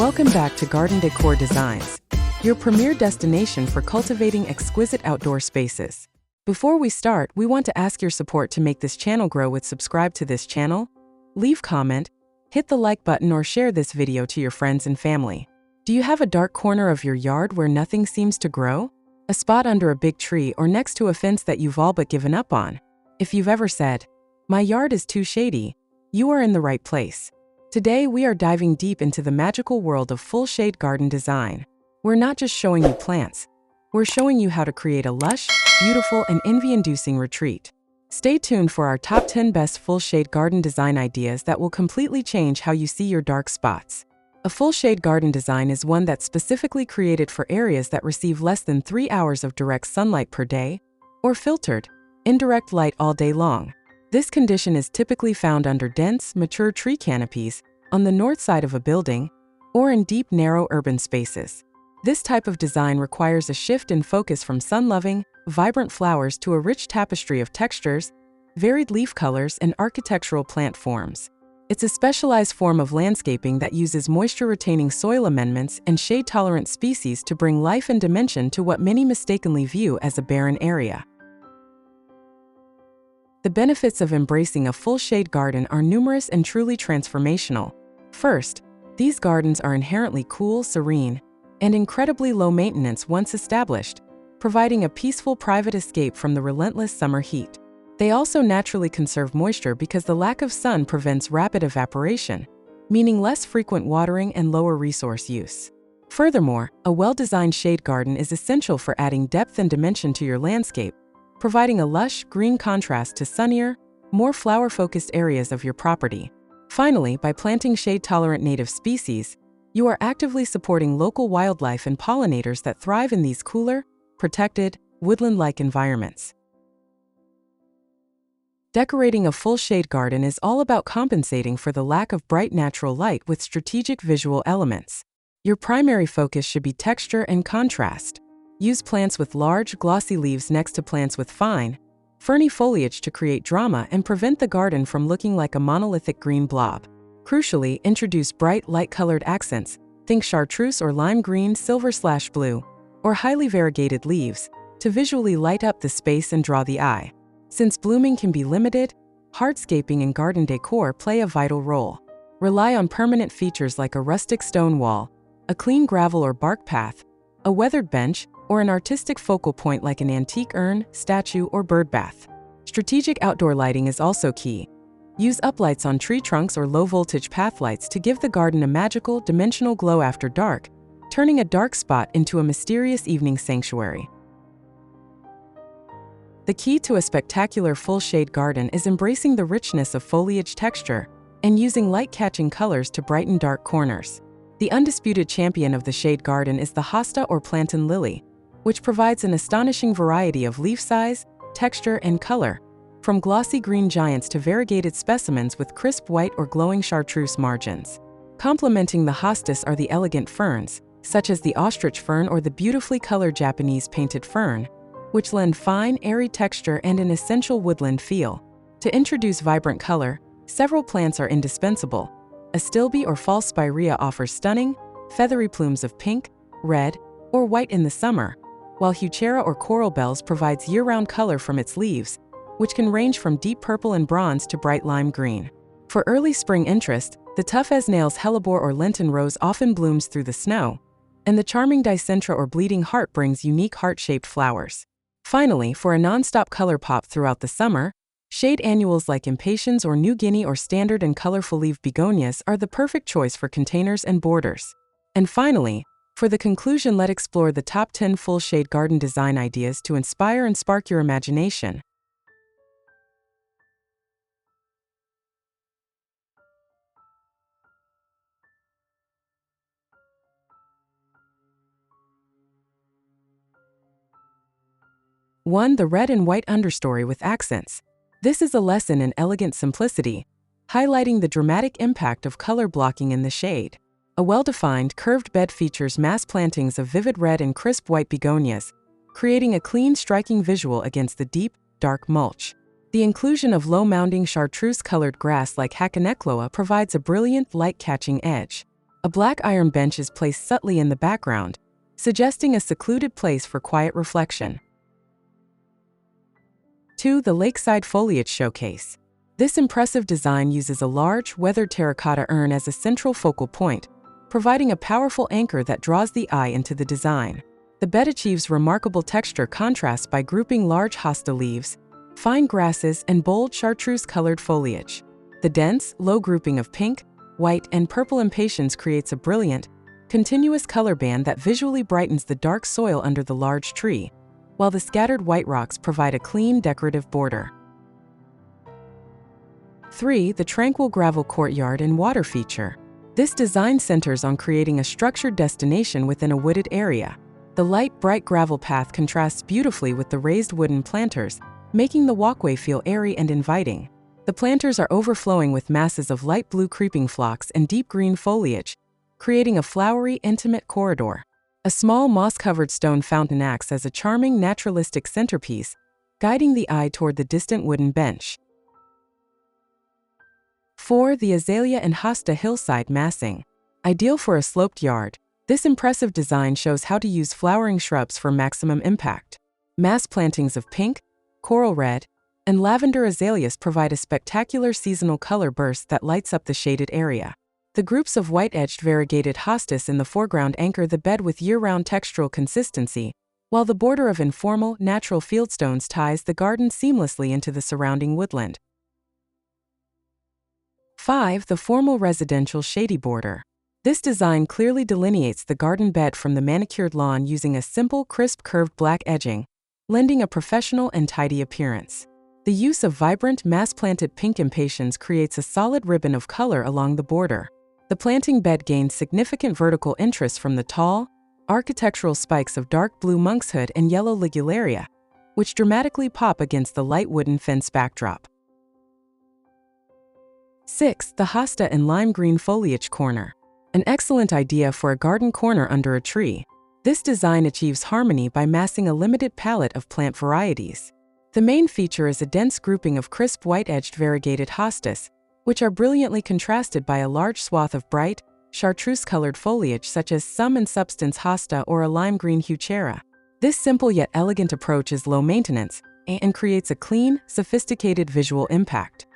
Welcome back to Garden Decor Designs, your premier destination for cultivating exquisite outdoor spaces. Before we start, we want to ask your support to make this channel grow with subscribe to this channel, leave comment, hit the like button or share this video to your friends and family. Do you have a dark corner of your yard where nothing seems to grow? A spot under a big tree or next to a fence that you've all but given up on? If you've ever said, "My yard is too shady," you are in the right place. Today we are diving deep into the magical world of full shade garden design. We're not just showing you plants, we're showing you how to create a lush, beautiful, and envy-inducing retreat. Stay tuned for our top 10 best full shade garden design ideas that will completely change how you see your dark spots. A full shade garden design is one that's specifically created for areas that receive less than 3 hours of direct sunlight per day, or filtered, indirect light all day long. This condition is typically found under dense, mature tree canopies, on the north side of a building, or in deep, narrow urban spaces. This type of design requires a shift in focus from sun-loving, vibrant flowers to a rich tapestry of textures, varied leaf colors, and architectural plant forms. It's a specialized form of landscaping that uses moisture-retaining soil amendments and shade-tolerant species to bring life and dimension to what many mistakenly view as a barren area. The benefits of embracing a full shade garden are numerous and truly transformational. First, these gardens are inherently cool, serene, and incredibly low maintenance once established, providing a peaceful private escape from the relentless summer heat. They also naturally conserve moisture because the lack of sun prevents rapid evaporation, meaning less frequent watering and lower resource use. Furthermore, a well-designed shade garden is essential for adding depth and dimension to your landscape, providing a lush, green contrast to sunnier, more flower-focused areas of your property. Finally, by planting shade-tolerant native species, you are actively supporting local wildlife and pollinators that thrive in these cooler, protected, woodland-like environments. Decorating a full shade garden is all about compensating for the lack of bright natural light with strategic visual elements. Your primary focus should be texture and contrast. Use plants with large, glossy leaves next to plants with fine, ferny foliage to create drama and prevent the garden from looking like a monolithic green blob. Crucially, introduce bright, light-colored accents, think chartreuse or lime green, silver/blue, or highly variegated leaves, to visually light up the space and draw the eye. Since blooming can be limited, hardscaping and garden decor play a vital role. Rely on permanent features like a rustic stone wall, a clean gravel or bark path, a weathered bench, or an artistic focal point like an antique urn, statue, or bird bath. Strategic outdoor lighting is also key. Use uplights on tree trunks or low-voltage path lights to give the garden a magical, dimensional glow after dark, turning a dark spot into a mysterious evening sanctuary. The key to a spectacular full-shade garden is embracing the richness of foliage texture and using light-catching colors to brighten dark corners. The undisputed champion of the shade garden is the hosta or plantain lily, which provides an astonishing variety of leaf size, texture, and color, from glossy green giants to variegated specimens with crisp white or glowing chartreuse margins. Complementing the hostas are the elegant ferns, such as the ostrich fern or the beautifully colored Japanese painted fern, which lend fine, airy texture and an essential woodland feel. To introduce vibrant color, several plants are indispensable. Astilbe or false spirea offers stunning, feathery plumes of pink, red, or white in the summer, while Heuchera or coral bells provides year-round color from its leaves, which can range from deep purple and bronze to bright lime green. For early spring interest, the tough as nails hellebore or Lenten rose often blooms through the snow, and the charming dicentra or bleeding heart brings unique heart-shaped flowers. Finally, for a non-stop color pop throughout the summer, shade annuals like impatiens or New Guinea or standard and colorful leaf begonias are the perfect choice for containers and borders. And finally, for the conclusion, let's explore the top 10 full shade garden design ideas to inspire and spark your imagination. One, the red and white understory with accents. This is a lesson in elegant simplicity, highlighting the dramatic impact of color blocking in the shade. A well-defined, curved bed features mass plantings of vivid red and crisp white begonias, creating a clean, striking visual against the deep, dark mulch. The inclusion of low-mounding chartreuse-colored grass like Hakanekloa provides a brilliant, light-catching edge. A black iron bench is placed subtly in the background, suggesting a secluded place for quiet reflection. 2. The Lakeside Foliage Showcase. This impressive design uses a large, weathered terracotta urn as a central focal point, providing a powerful anchor that draws the eye into the design. The bed achieves remarkable texture contrast by grouping large hosta leaves, fine grasses, and bold chartreuse-colored foliage. The dense, low grouping of pink, white, and purple impatiens creates a brilliant, continuous color band that visually brightens the dark soil under the large tree, while the scattered white rocks provide a clean, decorative border. 3. The Tranquil Gravel Courtyard and Water Feature. This design centers on creating a structured destination within a wooded area. The light, bright gravel path contrasts beautifully with the raised wooden planters, making the walkway feel airy and inviting. The planters are overflowing with masses of light blue creeping phlox and deep green foliage, creating a flowery, intimate corridor. A small moss-covered stone fountain acts as a charming, naturalistic centerpiece, guiding the eye toward the distant wooden bench. 4. The Azalea and Hosta Hillside Massing. Ideal for a sloped yard, this impressive design shows how to use flowering shrubs for maximum impact. Mass plantings of pink, coral red, and lavender azaleas provide a spectacular seasonal color burst that lights up the shaded area. The groups of white-edged variegated hostas in the foreground anchor the bed with year-round textural consistency, while the border of informal, natural fieldstones ties the garden seamlessly into the surrounding woodland. 5. The Formal Residential Shady Border. This design clearly delineates the garden bed from the manicured lawn using a simple, crisp, curved black edging, lending a professional and tidy appearance. The use of vibrant, mass-planted pink impatiens creates a solid ribbon of color along the border. The planting bed gains significant vertical interest from the tall, architectural spikes of dark blue monkshood and yellow ligularia, which dramatically pop against the light wooden fence backdrop. 6. The Hosta and Lime Green Foliage Corner. An excellent idea for a garden corner under a tree. This design achieves harmony by massing a limited palette of plant varieties. The main feature is a dense grouping of crisp white-edged variegated hostas, which are brilliantly contrasted by a large swath of bright, chartreuse-colored foliage such as Sum and Substance hosta or a lime green heuchera. This simple yet elegant approach is low maintenance and creates a clean, sophisticated visual impact.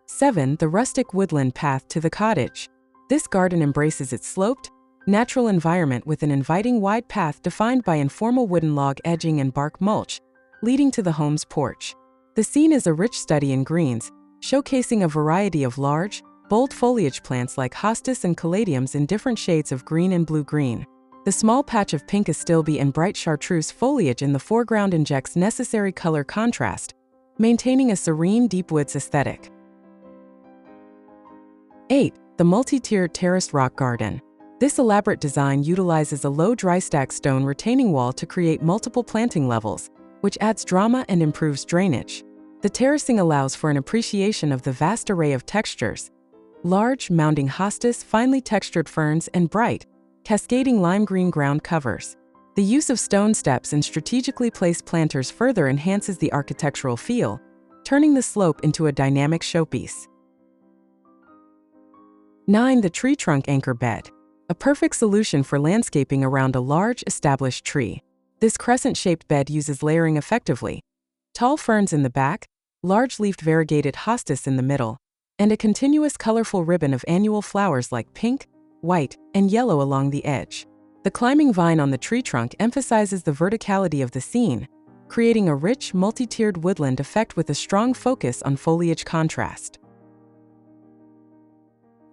7. The Rustic Woodland Path to the Cottage. This garden embraces its sloped, natural environment with an inviting wide path defined by informal wooden log edging and bark mulch, leading to the home's porch. The scene is a rich study in greens, showcasing a variety of large, bold foliage plants like hostas and caladiums in different shades of green and blue-green. The small patch of pink astilbe and bright chartreuse foliage in the foreground injects necessary color contrast, maintaining a serene, deep woods aesthetic. 8. The Multi-Tiered Terraced Rock Garden. This elaborate design utilizes a low dry stack stone retaining wall to create multiple planting levels, which adds drama and improves drainage. The terracing allows for an appreciation of the vast array of textures: large, mounding hostas, finely textured ferns, and bright, cascading lime green ground covers. The use of stone steps and strategically placed planters further enhances the architectural feel, turning the slope into a dynamic showpiece. 9. The Tree Trunk Anchor Bed. A perfect solution for landscaping around a large, established tree. This crescent-shaped bed uses layering effectively: tall ferns in the back, large-leafed variegated hostas in the middle, and a continuous colorful ribbon of annual flowers like pink, white, and yellow along the edge. The climbing vine on the tree trunk emphasizes the verticality of the scene, creating a rich, multi-tiered woodland effect with a strong focus on foliage contrast.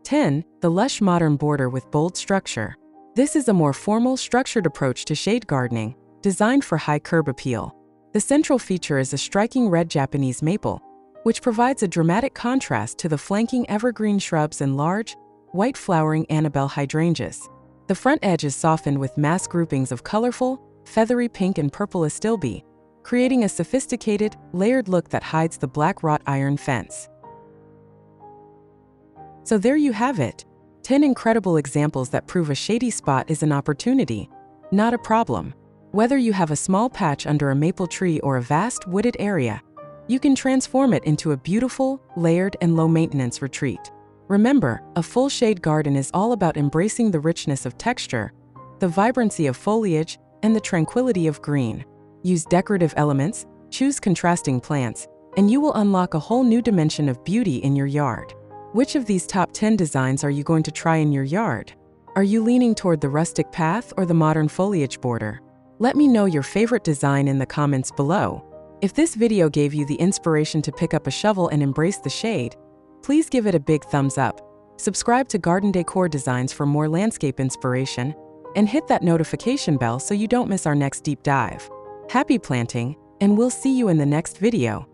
10. The Lush Modern Border with Bold Structure. This is a more formal, structured approach to shade gardening, designed for high curb appeal. The central feature is a striking red Japanese maple, which provides a dramatic contrast to the flanking evergreen shrubs and large, white-flowering Annabelle hydrangeas. The front edge is softened with mass groupings of colorful, feathery pink and purple astilbe, creating a sophisticated, layered look that hides the black wrought iron fence. So there you have it, 10 incredible examples that prove a shady spot is an opportunity, not a problem. Whether you have a small patch under a maple tree or a vast wooded area, you can transform it into a beautiful, layered, and low-maintenance retreat. Remember, a full shade garden is all about embracing the richness of texture, the vibrancy of foliage, and the tranquility of green. Use decorative elements, choose contrasting plants, and you will unlock a whole new dimension of beauty in your yard. Which of these top 10 designs are you going to try in your yard? Are you leaning toward the rustic path or the modern foliage border? Let me know your favorite design in the comments below. If this video gave you the inspiration to pick up a shovel and embrace the shade, please give it a big thumbs up. Subscribe to Garden Decor Designs for more landscape inspiration, and hit that notification bell so you don't miss our next deep dive. Happy planting, and we'll see you in the next video.